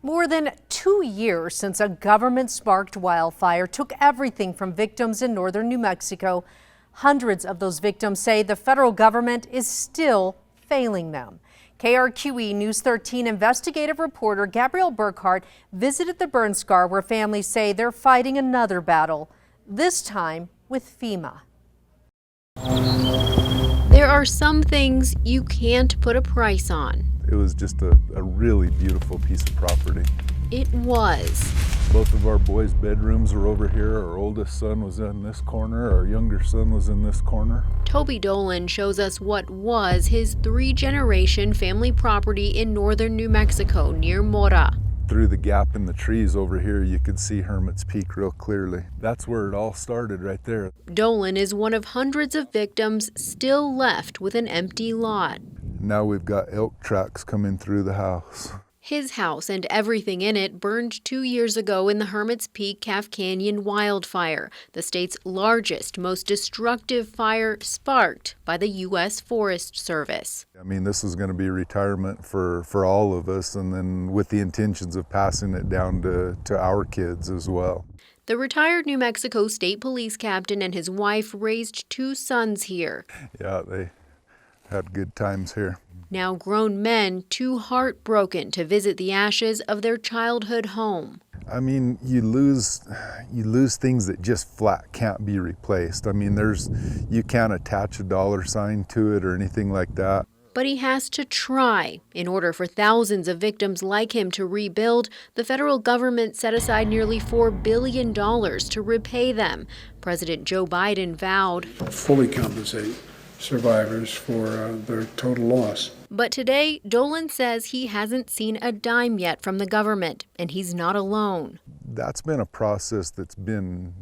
More than 2 years since a government-sparked wildfire took everything from victims in northern New Mexico. Hundreds of those victims say the federal government is still failing them. KRQE News 13 investigative reporter Gabrielle Burkhart visited the burn scar where families say they're fighting another battle, this time with FEMA. There are some things you can't put a price on. It was just a really beautiful piece of property. It was. Both of our boys' bedrooms are over here. Our oldest son was in this corner. Our younger son was in this corner. Toby Dolan shows us what was his 3-generation family property in northern New Mexico near Mora. Through the gap in the trees over here, you could see Hermit's Peak real clearly. That's where it all started, right there. Dolan is one of hundreds of victims still left with an empty lot. Now we've got elk tracks coming through the house. His house and everything in it burned 2 years ago in the Hermit's Peak Calf Canyon wildfire, the state's largest, most destructive fire sparked by the U.S. Forest Service. I mean, this is going to be retirement for all of us, and then with the intentions of passing it down to our kids as well. The retired New Mexico State Police captain and his wife raised 2 sons here. Yeah, they had good times here. Now grown men, too heartbroken to visit the ashes of their childhood home. I mean, you lose things that just flat can't be replaced. I mean, you can't attach a dollar sign to it or anything like that. But he has to try. In order for thousands of victims like him to rebuild, the federal government set aside nearly $4 billion to repay them. President Joe Biden vowed fully compensate survivors for their total loss. But today, Dolan says he hasn't seen a dime yet from the government, and he's not alone. That's been a process that's been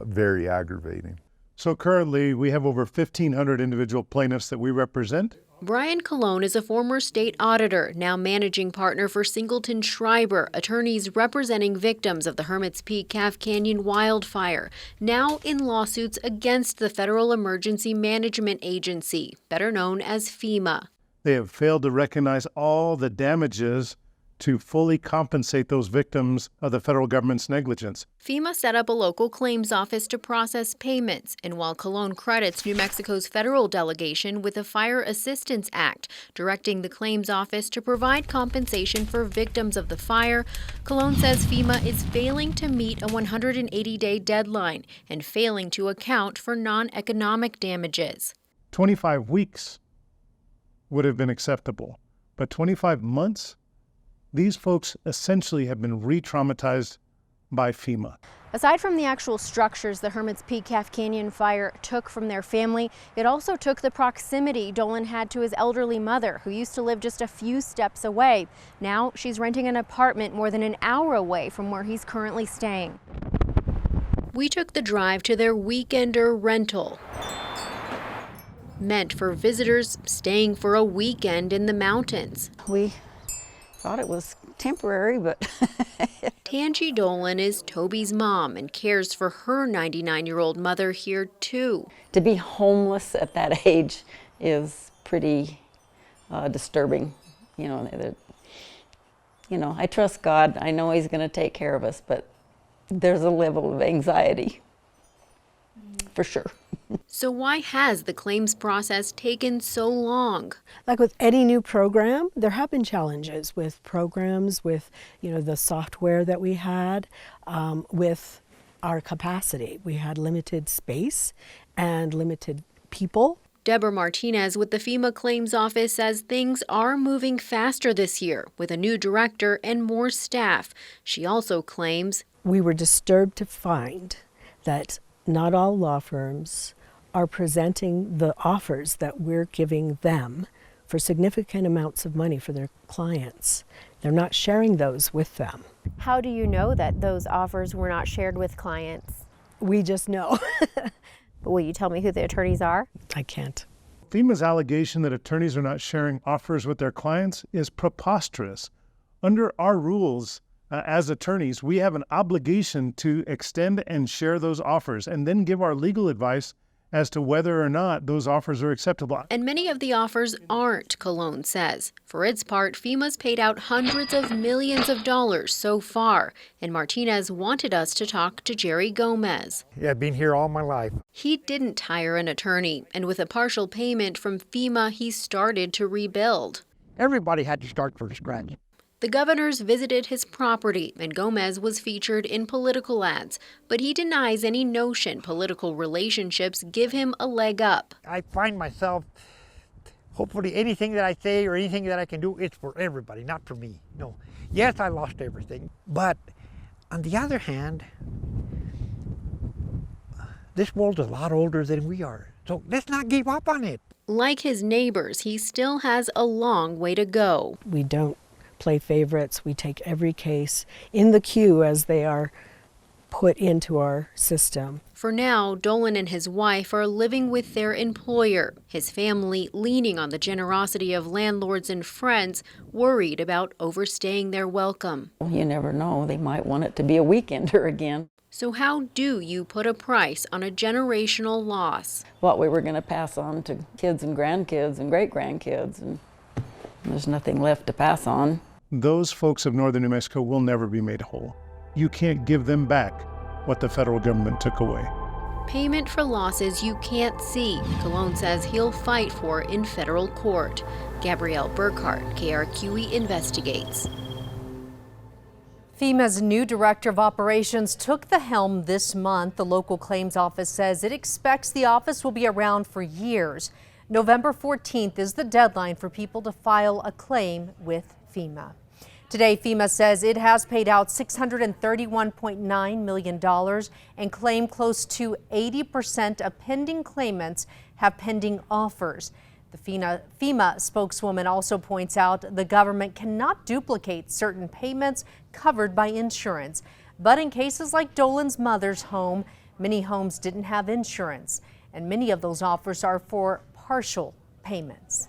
very aggravating. So currently, we have over 1,500 individual plaintiffs that we represent. Brian Colon is a former state auditor, now managing partner for Singleton Schreiber, attorneys representing victims of the Hermit's Peak Calf Canyon wildfire, now in lawsuits against the Federal Emergency Management Agency, better known as FEMA. They have failed to recognize all the damages to fully compensate those victims of the federal government's negligence. FEMA set up a local claims office to process payments, and while Colon credits New Mexico's federal delegation with the Fire Assistance Act, directing the claims office to provide compensation for victims of the fire, Colon says FEMA is failing to meet a 180-day deadline and failing to account for non-economic damages. 25 weeks would have been acceptable, but 25 months? These folks essentially have been re-traumatized by FEMA. Aside from the actual structures the Hermit's Peak Calf Canyon fire took from their family, it also took the proximity Dolan had to his elderly mother, who used to live just a few steps away. Now she's renting an apartment more than an hour away from where he's currently staying. We took the drive to their weekender rental, meant for visitors staying for a weekend in the mountains. We thought it was temporary, but Tangi Dolan is Toby's mom and cares for her 99-year-old mother here too. to be homeless at that age is pretty disturbing. I trust God. I know He's going to take care of us, but there's a level of anxiety for sure. So why has the claims process taken so long? Like with any new program, there have been challenges with programs, with the software that we had, with our capacity. We had limited space and limited people. Deborah Martinez with the FEMA Claims Office says things are moving faster this year with a new director and more staff. She also claims We were disturbed to find that not all law firms are presenting the offers that we're giving them for significant amounts of money for their clients. They're not sharing those with them. How do you know that those offers were not shared with clients? We just know. Will you tell me who the attorneys are? I can't. FEMA's allegation that attorneys are not sharing offers with their clients is preposterous. Under our rules, as attorneys, we have an obligation to extend and share those offers and then give our legal advice as to whether or not those offers are acceptable. And many of the offers aren't, Cologne says. For its part, FEMA's paid out hundreds of millions of dollars so far. And Martinez wanted us to talk to Jerry Gomez. Yeah, I've been here all my life. He didn't hire an attorney, and with a partial payment from FEMA, he started to rebuild. Everybody had to start from scratch. The governors visited his property, and Gomez was featured in political ads, but he denies any notion political relationships give him a leg up. I find myself, hopefully anything that I say or anything that I can do is for everybody, not for me. No. Yes, I lost everything, but on the other hand, this world's a lot older than we are, so let's not give up on it. Like his neighbors, he still has a long way to go. We don't play favorites. We take every case in the queue as they are put into our system. For now, Dolan and his wife are living with their employer, his family leaning on the generosity of landlords and friends, worried about overstaying their welcome. You never know, they might want it to be a weekender again. So how do you put a price on a generational loss? What we were going to pass on to kids and grandkids and great-grandkids, and there's nothing left to pass on. Those folks of northern New Mexico will never be made whole. You can't give them back what the federal government took away. Payment for losses you can't see, Cologne says he'll fight for in federal court. Gabrielle Burkhart, KRQE Investigates. FEMA's new director of operations took the helm this month. The local claims office says it expects the office will be around for years. November 14th is the deadline for people to file a claim with FEMA. Today, FEMA says it has paid out $631.9 million and claimed close to 80% of pending claimants have pending offers. The FEMA spokeswoman also points out the government cannot duplicate certain payments covered by insurance. But in cases like Dolan's mother's home, many homes didn't have insurance, and many of those offers are for partial payments.